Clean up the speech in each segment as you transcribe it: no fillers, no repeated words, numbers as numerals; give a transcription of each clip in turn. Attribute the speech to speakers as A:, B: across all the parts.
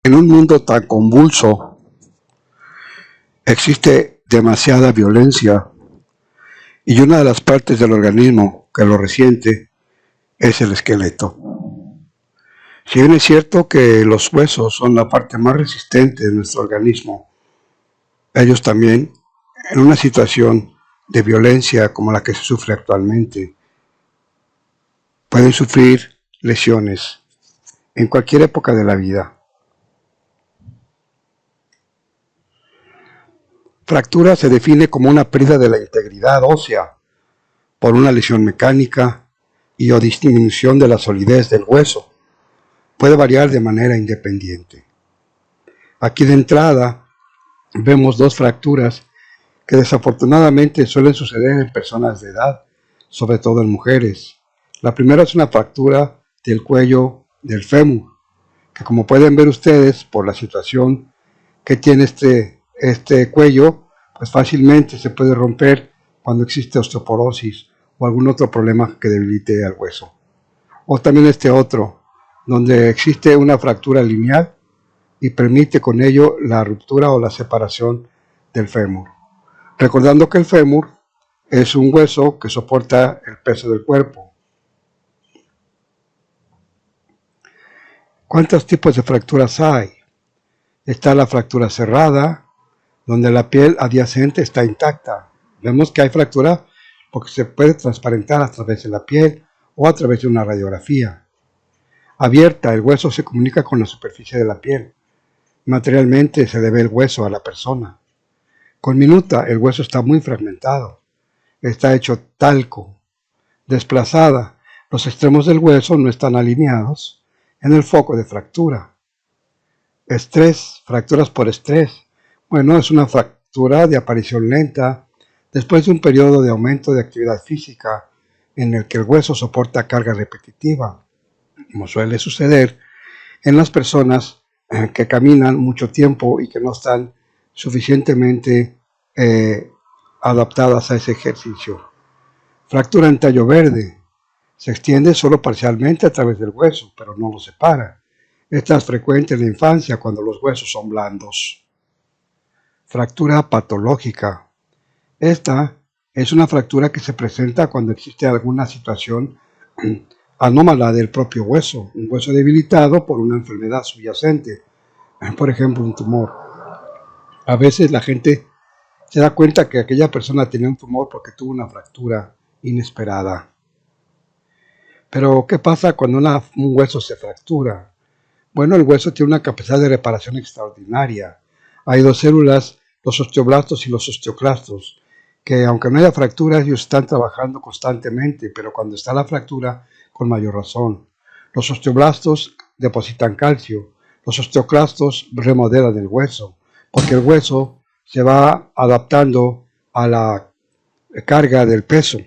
A: En un mundo tan convulso existe demasiada violencia y una de las partes del organismo que lo resiente es el esqueleto. Si bien es cierto que los huesos son la parte más resistente de nuestro organismo, ellos también, en una situación de violencia como la que se sufre actualmente, pueden sufrir lesiones en cualquier época de la vida. Fractura se define como una pérdida de la integridad ósea por una lesión mecánica y o disminución de la solidez del hueso. Puede variar de manera independiente. Aquí de entrada vemos dos fracturas que desafortunadamente suelen suceder en personas de edad, sobre todo en mujeres. La primera es una fractura del cuello del fémur, que como pueden ver ustedes por la situación que tiene este cuello, pues fácilmente se puede romper cuando existe osteoporosis o algún otro problema que debilite al hueso. O también este otro, donde existe una fractura lineal y permite con ello la ruptura o la separación del fémur. Recordando que el fémur es un hueso que soporta el peso del cuerpo. ¿Cuántos tipos de fracturas hay? Está la fractura cerrada, donde la piel adyacente está intacta. Vemos que hay fractura porque se puede transparentar a través de la piel o a través de una radiografía. Abierta, el hueso se comunica con la superficie de la piel. Materialmente se le ve el hueso a la persona. Con minuta, el hueso está muy fragmentado. Está hecho talco. Desplazada, los extremos del hueso no están alineados en el foco de fractura. Estrés, fracturas por estrés. Bueno, es una fractura de aparición lenta después de un periodo de aumento de actividad física en el que el hueso soporta carga repetitiva, como suele suceder en las personas que caminan mucho tiempo y que no están suficientemente adaptadas a ese ejercicio. Fractura en tallo verde. Se extiende solo parcialmente a través del hueso, pero no lo separa. Esta es frecuente en la infancia cuando los huesos son blandos. Fractura patológica. Esta es una fractura que se presenta cuando existe alguna situación anómala del propio hueso, un hueso debilitado por una enfermedad subyacente, por ejemplo un tumor. A veces la gente se da cuenta que aquella persona tenía un tumor porque tuvo una fractura inesperada. Pero, ¿qué pasa cuando un hueso se fractura? Bueno, el hueso tiene una capacidad de reparación extraordinaria. Hay dos células, los osteoblastos y los osteoclastos, que aunque no haya fractura, ellos están trabajando constantemente, pero cuando está la fractura, con mayor razón. Los osteoblastos depositan calcio, los osteoclastos remodelan el hueso, porque el hueso se va adaptando a la carga del peso,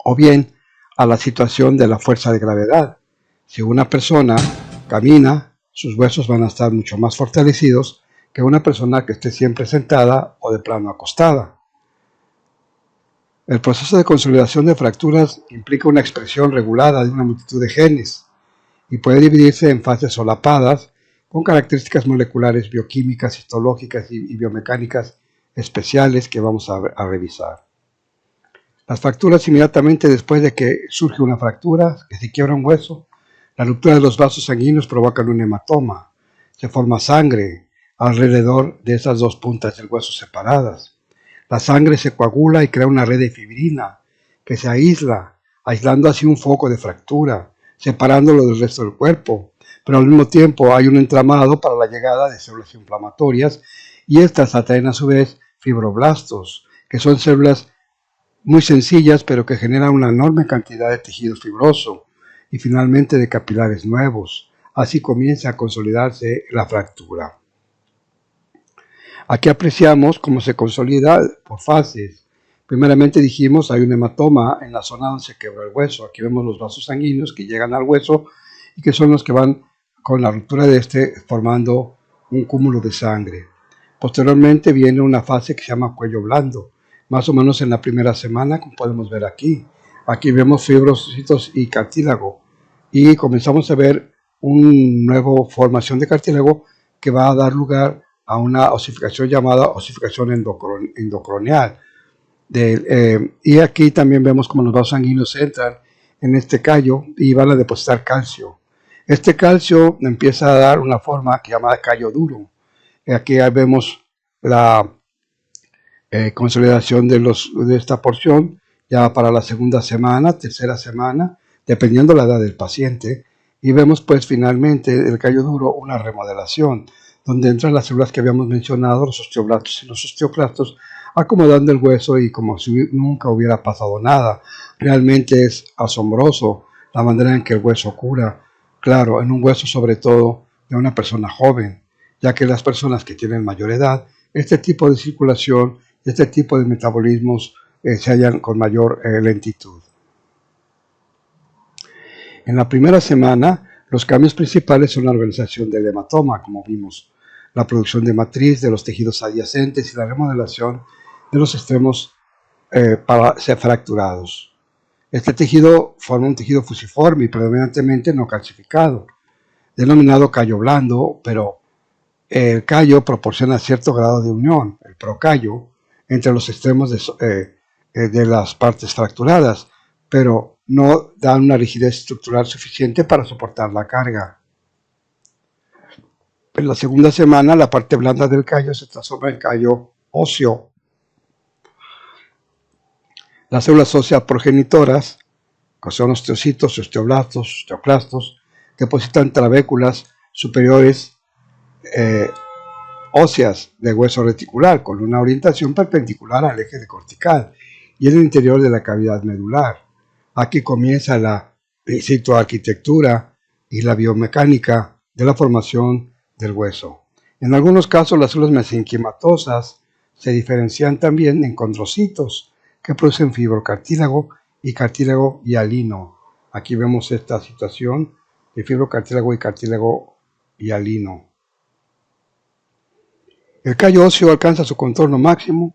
A: o bien a la situación de la fuerza de gravedad. Si una persona camina, sus huesos van a estar mucho más fortalecidos que una persona que esté siempre sentada o de plano acostada. El proceso de consolidación de fracturas implica una expresión regulada de una multitud de genes y puede dividirse en fases solapadas con características moleculares, bioquímicas, histológicas y biomecánicas especiales que vamos a revisar. Las fracturas inmediatamente después de que surge una fractura, que se quiebra un hueso, la ruptura de los vasos sanguíneos provoca un hematoma. Se forma sangre alrededor de esas dos puntas del hueso separadas. La sangre se coagula y crea una red de fibrina que se aísla, aislando así un foco de fractura, separándolo del resto del cuerpo. Pero al mismo tiempo hay un entramado para la llegada de células inflamatorias y estas atraen a su vez fibroblastos, que son células muy sencillas pero que generan una enorme cantidad de tejido fibroso y finalmente de capilares nuevos. Así comienza a consolidarse la fractura. Aquí apreciamos cómo se consolida por fases. Primeramente dijimos hay un hematoma en la zona donde se quebró el hueso. Aquí vemos los vasos sanguíneos que llegan al hueso y que son los que van con la ruptura de este formando un cúmulo de sangre. Posteriormente viene una fase que se llama cuello blando, más o menos en la primera semana, como podemos ver aquí. Aquí vemos fibrocitos y cartílago y comenzamos a ver una nueva formación de cartílago que va a dar lugar a una osificación llamada osificación endocronial. Y aquí también vemos como los vasos sanguíneos entran en este callo y van a depositar calcio. Este calcio empieza a dar una forma que llama callo duro. Aquí vemos la consolidación de esta porción ya para la segunda semana, tercera semana, dependiendo la edad del paciente. Y vemos pues finalmente el callo duro una remodelación, donde entran las células que habíamos mencionado, los osteoblastos y los osteoclastos, acomodando el hueso y como si nunca hubiera pasado nada. Realmente es asombroso la manera en que el hueso cura, claro, en un hueso sobre todo de una persona joven, ya que las personas que tienen mayor edad, este tipo de circulación, este tipo de metabolismos se hallan con mayor lentitud. En la primera semana, los cambios principales son la organización del hematoma, como vimos, la producción de matriz de los tejidos adyacentes y la remodelación de los extremos fracturados. Este tejido forma un tejido fusiforme y predominantemente no calcificado, denominado callo blando, pero el callo proporciona cierto grado de unión, el procallo, entre los extremos de las partes fracturadas, pero no dan una rigidez estructural suficiente para soportar la carga. En la segunda semana, la parte blanda del callo se transforma en callo óseo. Las células óseas progenitoras, que son osteocitos, osteoblastos, osteoclastos, depositan trabéculas superiores óseas de hueso reticular con una orientación perpendicular al eje de cortical y en el interior de la cavidad medular. Aquí comienza la citoarquitectura y la biomecánica de la formación del hueso. En algunos casos, las células mesenquimatosas se diferencian también en condrocitos que producen fibrocartílago y cartílago hialino. Aquí vemos esta situación de fibrocartílago y cartílago hialino. El callo óseo alcanza su contorno máximo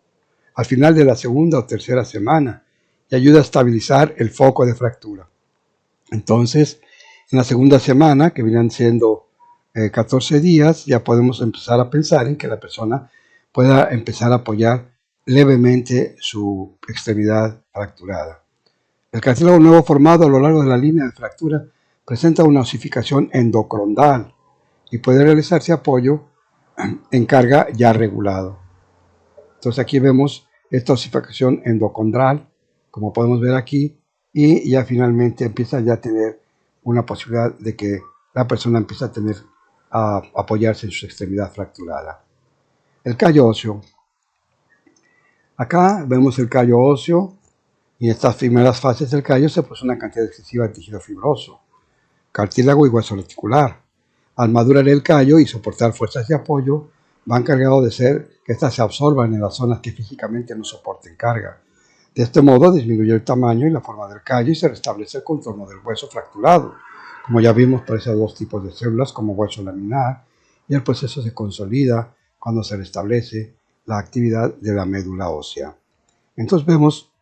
A: al final de la segunda o tercera semana y ayuda a estabilizar el foco de fractura. Entonces, en la segunda semana, que vienen siendo 14 días, ya podemos empezar a pensar en que la persona pueda empezar a apoyar levemente su extremidad fracturada. El cartílago nuevo formado a lo largo de la línea de fractura presenta una osificación endocrondal y puede realizarse apoyo en carga ya regulado. Entonces aquí vemos esta osificación endocondral, como podemos ver aquí, y ya finalmente empieza ya a tener una posibilidad de que la persona empiece a apoyarse en su extremidad fracturada. El callo óseo. Acá vemos el callo óseo y en estas primeras fases del callo se produce una cantidad excesiva de tejido fibroso, cartílago y hueso reticular. Al madurar el callo y soportar fuerzas de apoyo, van cargados de ser que éstas se absorban en las zonas que físicamente no soporten carga. De este modo disminuye el tamaño y la forma del callo y se restablece el contorno del hueso fracturado. Como ya vimos, por esos dos tipos de células como hueso laminar, y el proceso se consolida cuando se restablece la actividad de la médula ósea. Entonces vemos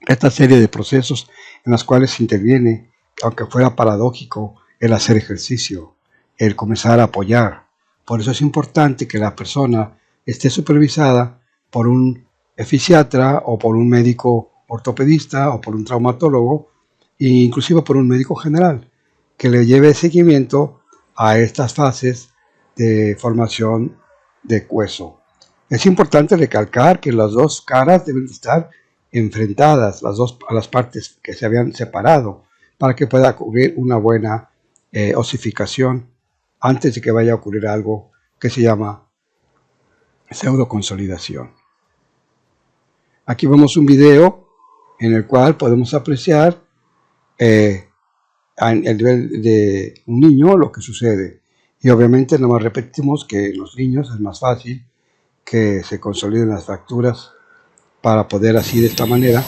A: esta serie de procesos en los cuales interviene, aunque fuera paradójico, el hacer ejercicio, el comenzar a apoyar. Por eso es importante que la persona esté supervisada por un fisiatra o por un médico ortopedista o por un traumatólogo e inclusive por un médico general que le lleve seguimiento a estas fases de formación de hueso. Es importante recalcar que las dos caras deben estar enfrentadas, a las partes que se habían separado, para que pueda ocurrir una buena osificación antes de que vaya a ocurrir algo que se llama pseudoconsolidación. Aquí vemos un video en el cual podemos apreciar a nivel de un niño lo que sucede. Y obviamente no más repetimos que en los niños es más fácil que se consoliden las fracturas para poder así de esta manera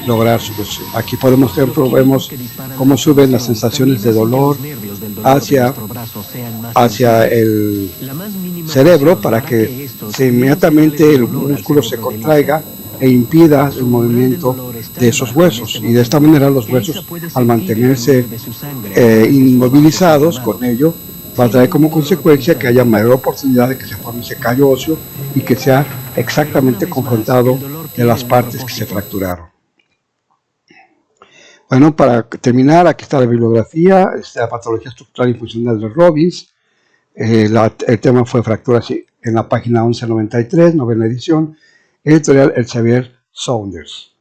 A: lograr su posición. Aquí podemos vemos cómo suben las sensaciones de dolor hacia el cerebro para que inmediatamente el músculo se contraiga e impida el movimiento de esos huesos, y de esta manera los huesos, al mantenerse inmovilizados, con ello va a traer como consecuencia que haya mayor oportunidad de que se forme ese callo óseo y que sea exactamente confrontado de las partes que se fracturaron. Bueno, para terminar, aquí está la bibliografía, la patología estructural y funcional de Robbins. El tema fue fracturas en la página 1193, novena edición, editorial Elsevier Saunders.